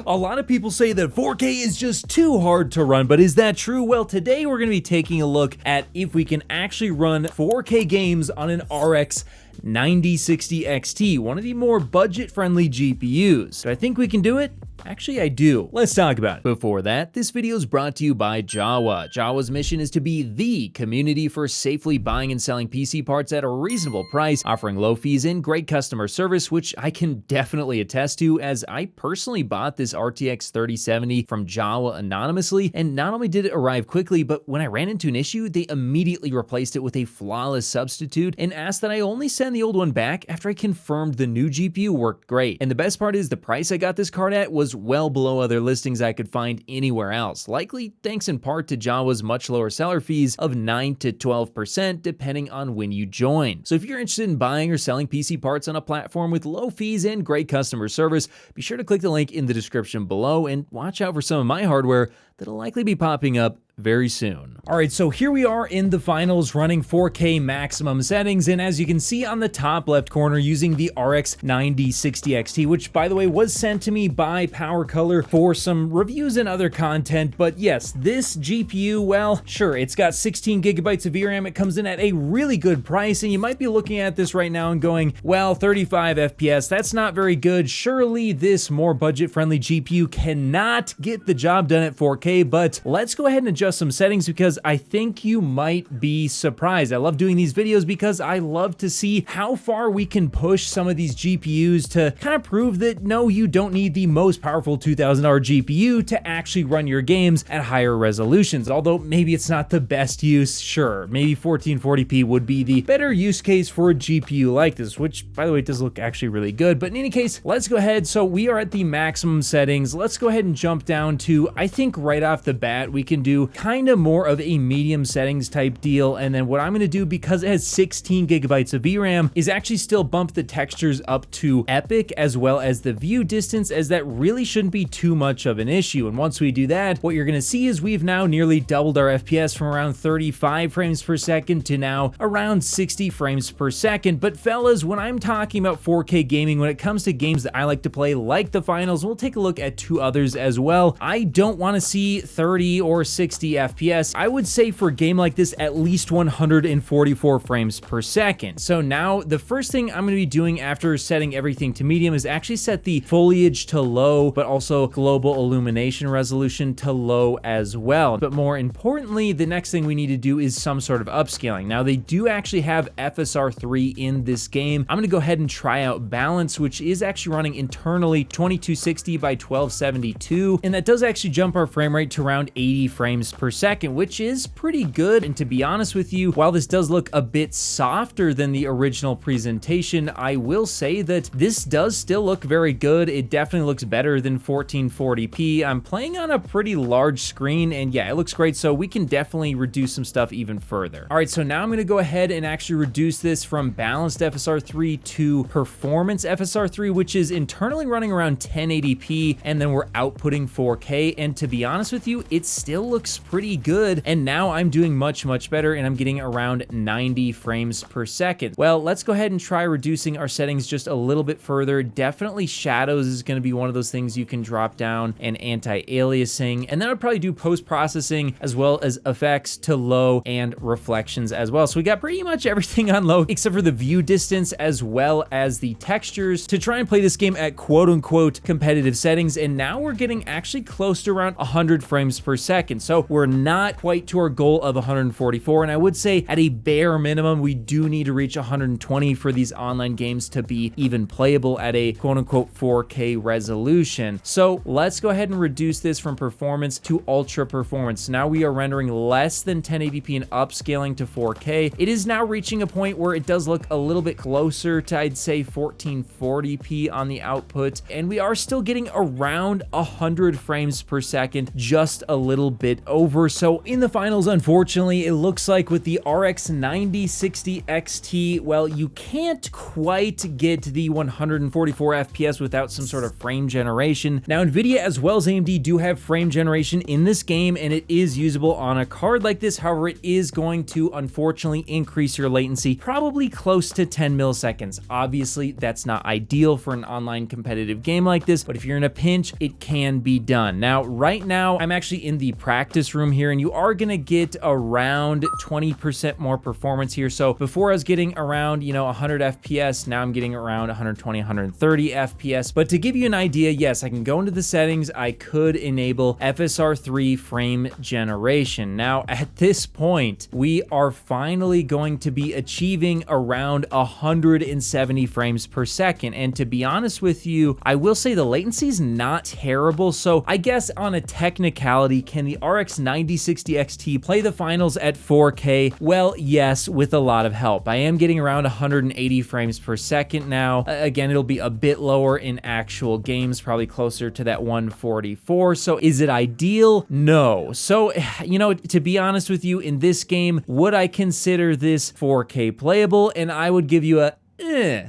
A lot of people say that 4K is just too hard to run, but is that true? Well, today we're going to be taking a look at if we can actually run 4K games on an RX 9060 XT, one of the more budget-friendly GPUs. Do I think we can do it? Actually, I do. Let's talk about it. Before that, this video is brought to you by Jawa. Jawa's mission is to be the community for safely buying and selling PC parts at a reasonable price, offering low fees and great customer service, which I can definitely attest to, as I personally bought this RTX 3070 from Jawa anonymously, and not only did it arrive quickly, but when I ran into an issue, they immediately replaced it with a flawless substitute and asked that I only send the old one back after I confirmed the new GPU worked great. And the best part is the price I got this card at was well below other listings I could find anywhere else, likely thanks in part to Jawa's much lower seller fees of 9 to 12% depending on when you join. So if you're interested in buying or selling PC parts on a platform with low fees and great customer service, be sure to click the link in the description below and watch out for some of my hardware that'll likely be popping up very soon. All right, so here we are in the finals running 4K maximum settings, and as you can see on the top left corner using the RX 9060 XT, which by the way was sent to me by PowerColor for some reviews and other content, but yes, this GPU, well, sure, it's got 16 gigabytes of VRAM, it comes in at a really good price, and you might be looking at this right now and going, well, 35 FPS, that's not very good, surely this more budget-friendly GPU cannot get the job done at 4K, but let's go ahead and adjust some settings because I think you might be surprised. I love doing these videos because I love to see how far we can push some of these GPUs to kind of prove that no, you don't need the most powerful $2,000 GPU to actually run your games at higher resolutions. Although maybe it's not the best use, sure. Maybe 1440p would be the better use case for a GPU like this, which by the way does look actually really good. But in any case, let's go ahead. So we are at the maximum settings. Let's go ahead and jump down to, I think right off the bat, we can do kind of more of a medium settings type deal. And then what I'm going to do, because it has 16 gigabytes of VRAM, is actually still bump the textures up to epic as well as the view distance, as that really shouldn't be too much of an issue. And once we do that, what you're going to see is we've now nearly doubled our FPS from around 35 frames per second to now around 60 frames per second. But fellas, when I'm talking about 4K gaming, when it comes to games that I like to play like the finals, we'll take a look at two others as well. I don't want to see 30 or 60 FPS. I would say for a game like this, at least 144 frames per second. So now the first thing I'm going to be doing after setting everything to medium is actually set the foliage to low, but also global illumination resolution to low as well. But more importantly, the next thing we need to do is some sort of upscaling. Now they do actually have FSR 3 in this game. I'm going to go ahead and try out balance, which is actually running internally 2260 by 1272, and that does actually jump our frame rate to around 80 frames per second, which is pretty good. And to be honest with you, while this does look a bit softer than the original presentation, I will say that this does still look very good. It definitely looks better than 1440p. I'm playing on a pretty large screen, and yeah, it looks great. So we can definitely reduce some stuff even further. All right, so now I'm going to go ahead and actually reduce this from balanced FSR 3 to performance FSR 3, which is internally running around 1080p, and then we're outputting 4K. And to be honest with you, it still looks pretty good. And now I'm doing much better, and I'm getting around 90 frames per second. Well, let's go ahead and try reducing our settings just a little bit further. Definitely shadows is going to be one of those things you can drop down, and anti-aliasing, and then I'll probably do post-processing as well as effects to low and reflections as well. So we got pretty much everything on low except for the view distance as well as the textures to try and play this game at quote-unquote competitive settings. And now we're getting actually close to around 100 frames per second. So we're not quite to our goal of 144, and I would say at a bare minimum we do need to reach 120 for these online games to be even playable at a quote-unquote 4K resolution. So let's go ahead and reduce this from performance to ultra performance. Now we are rendering less than 1080p and upscaling to 4K. It is now reaching a point where it does look a little bit closer to, I'd say, 1440p on the output, and we are still getting around 100 frames per second, just a little bit over over. So in the finals, unfortunately, it looks like with the RX 9060 XT, well, you can't quite get the 144 FPS without some sort of frame generation. Now, NVIDIA as well as AMD do have frame generation in this game, and it is usable on a card like this. However, it is going to unfortunately increase your latency probably close to 10 milliseconds. Obviously, that's not ideal for an online competitive game like this, but if you're in a pinch, it can be done. Now, right now, I'm actually in the practice room here, and you are gonna get around 20% more performance here. So before I was getting around, 100 FPS, now I'm getting around 120, 130 FPS. But to give you an idea, yes, I can go into the settings, I could enable FSR 3 frame generation. Now, at this point, we are finally going to be achieving around 170 frames per second. And to be honest with you, I will say the latency is not terrible. So I guess on a technicality, can the RX 9060 XT play the finals at 4K? Well, yes, with a lot of help. I am getting around 180 frames per second now. Again, it'll be a bit lower in actual games, probably closer to that 144. So is it ideal? No. So, to be honest with you, in this game, would I consider this 4K playable? And I would give you a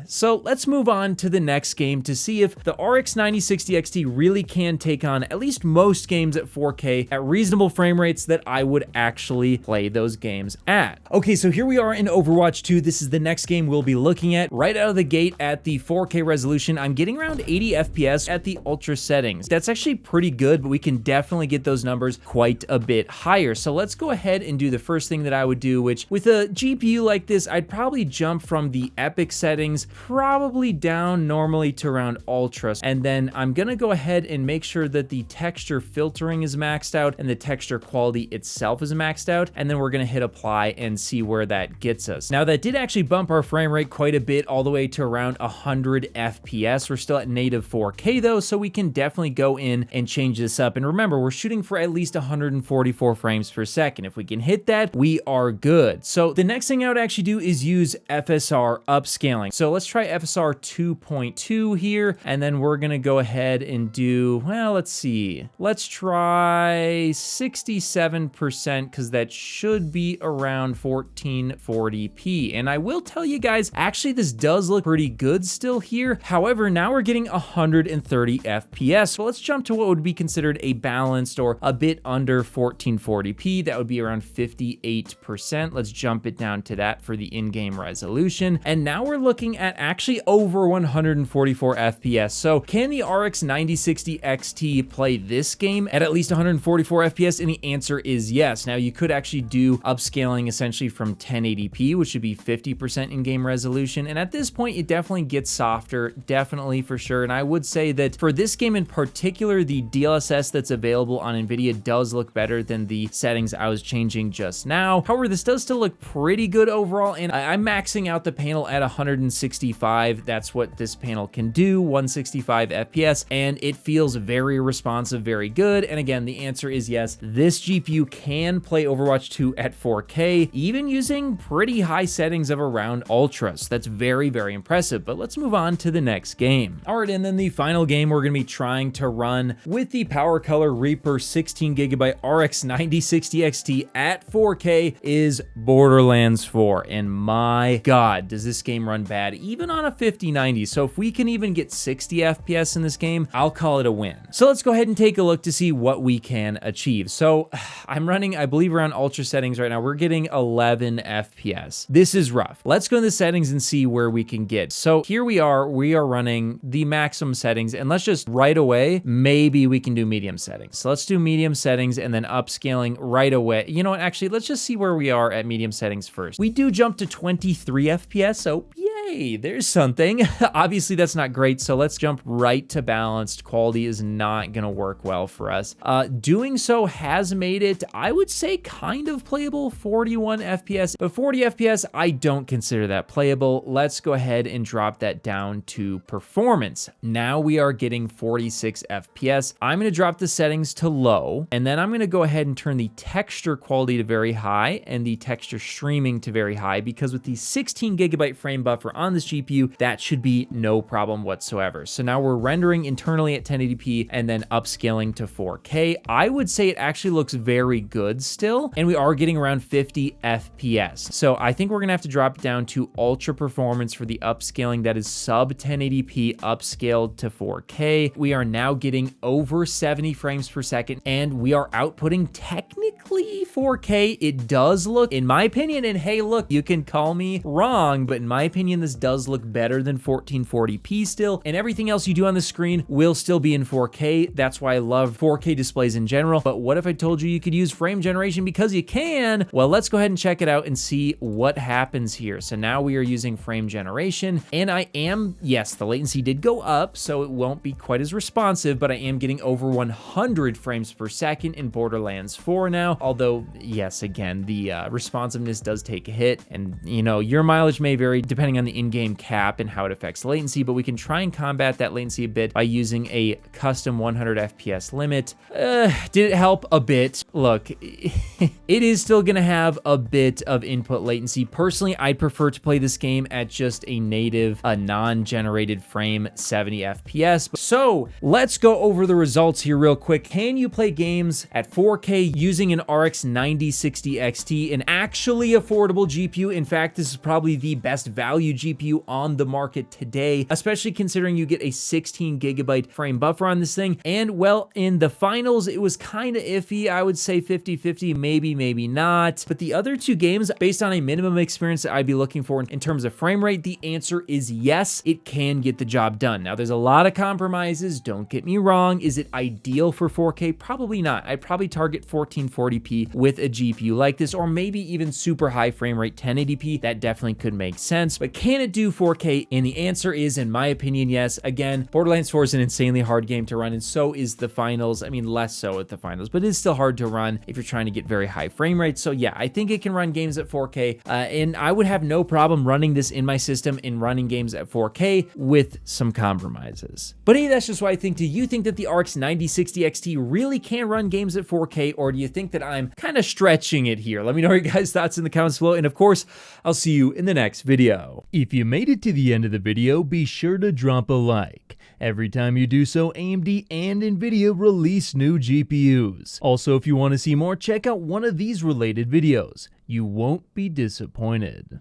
So let's move on to the next game to see if the RX 9060 XT really can take on at least most games at 4K at reasonable frame rates that I would actually play those games at. Okay, so here we are in Overwatch 2. This is the next game we'll be looking at. Right out of the gate at the 4K resolution, I'm getting around 80 FPS at the ultra settings. That's actually pretty good, but we can definitely get those numbers quite a bit higher. So let's go ahead and do the first thing that I would do, which with a GPU like this, I'd probably jump from the epic settings probably down normally to around ultra, and then I'm gonna go ahead and make sure that the texture filtering is maxed out and the texture quality itself is maxed out, and then we're gonna hit apply and see where that gets us. Now, that did actually bump our frame rate quite a bit, all the way to around 100 FPS. We're still at native 4K though, so we can definitely go in and change this up. And remember, we're shooting for at least 144 frames per second. If we can hit that, we are good. So the next thing I would actually do is use FSR upscaling. So let's try FSR 2.2 here, and then we're gonna go ahead and do, well, let's see. Let's try 67%, because that should be around 1440p. And I will tell you guys, actually, this does look pretty good still here. However, now we're getting 130 FPS. So let's jump to what would be considered a balanced or a bit under 1440p. That would be around 58%. Let's jump it down to that for the in-game resolution. And now we're looking at actually over 144 FPS. So can the RX 9060 XT play this game at least 144 FPS? And the answer is yes. Now, you could actually do upscaling essentially from 1080p, which would be 50% in-game resolution. And at this point, it definitely gets softer, definitely for sure. And I would say that for this game in particular, the DLSS that's available on NVIDIA does look better than the settings I was changing just now. However, this does still look pretty good overall, and I'm maxing out the panel at 165. That's what this panel can do, 165 FPS, and it feels very responsive, very good. And again, the answer is yes. This GPU can play Overwatch 2 at 4K, even using pretty high settings of around ultra. So that's very, very impressive. But let's move on to the next game. All right, and then the final game we're gonna be trying to run with the PowerColor Reaper 16GB RX 9060 XT at 4K is Borderlands 4. And my God, does this game run bad, even on a 5090. So if we can even get 60 FPS in this game, I'll call it a win. So let's go ahead and take a look to see what we can achieve. So I'm running, I believe, around ultra settings right now. We're getting 11 FPS. This is rough. Let's go in the settings and see where we can get. So here we are running the maximum settings, and let's just right away, maybe we can do medium settings. So let's do medium settings and then upscaling right away. You know what, actually, let's just see where we are at medium settings first. We do jump to 23 FPS, so yay, there's something. Obviously, that's not great, so let's jump right to balanced. Quality is not gonna work well for us. Doing so has made it, I would say, kind of playable, 41 FPS, but 40 FPS, I don't consider that playable. Let's go ahead and drop that down to performance. Now we are getting 46 FPS. I'm gonna drop the settings to low, and then I'm gonna go ahead and turn the texture quality to very high and the texture streaming to very high, because with the 16GB frame buffer buffer on this GPU, that should be no problem whatsoever. So now we're rendering internally at 1080p and then upscaling to 4K. I would say it actually looks very good still, and we are getting around 50 FPS. So I think we're gonna have to drop down to Ultra Performance for the upscaling. That is sub 1080p upscaled to 4K. We are now getting over 70 frames per second, and we are outputting technically 4K. It does look, in my opinion, and hey, look, you can call me wrong, but in my opinion, this does look better than 1440p still, and everything else you do on the screen will still be in 4K. That's why I love 4K displays in general. But what if I told you could use frame generation? Because you can. Well, let's go ahead and check it out and see what happens here. So now we are using frame generation, and yes, the latency did go up, so it won't be quite as responsive, but I am getting over 100 frames per second in Borderlands 4 now. Although, yes, again, the responsiveness does take a hit, and you know, your mileage may vary depending on the in-game cap and how it affects latency, but we can try and combat that latency a bit by using a custom 100 FPS limit. Did it help a bit? Look, it is still gonna have a bit of input latency. Personally, I'd prefer to play this game at just a native, non-generated frame 70 FPS. So let's go over the results here real quick. Can you play games at 4K using an RX 9060 XT, an actually affordable GPU? In fact, this is probably the best value GPU on the market today, especially considering you get a 16 gigabyte frame buffer on this thing. And well, in the finals, it was kind of iffy. I would say 50-50, maybe not. But the other two games, based on a minimum experience that I'd be looking for in terms of frame rate, the answer is yes, it can get the job done. Now, there's a lot of compromises, don't get me wrong. Is it ideal for 4K? Probably not. I'd probably target 1440p with a GPU like this, or maybe even super high frame rate 1080p. That definitely could make sense. But can it do 4K? And the answer is, in my opinion, yes. Again, Borderlands 4 is an insanely hard game to run, and so is the finals. I mean, less so at the finals, but it's still hard to run if you're trying to get very high frame rates. So yeah, I think it can run games at 4K, and I would have no problem running this in my system and running games at 4K with some compromises. But hey, that's just what I think. Do you think that the RX 9060 XT really can run games at 4K, or do you think that I'm kind of stretching it here? Let me know your guys' thoughts in the comments below, and of course, I'll see you in the next video. If you made it to the end of the video, be sure to drop a like. Every time you do so, AMD and NVIDIA release new GPUs. Also, if you want to see more, check out one of these related videos. You won't be disappointed.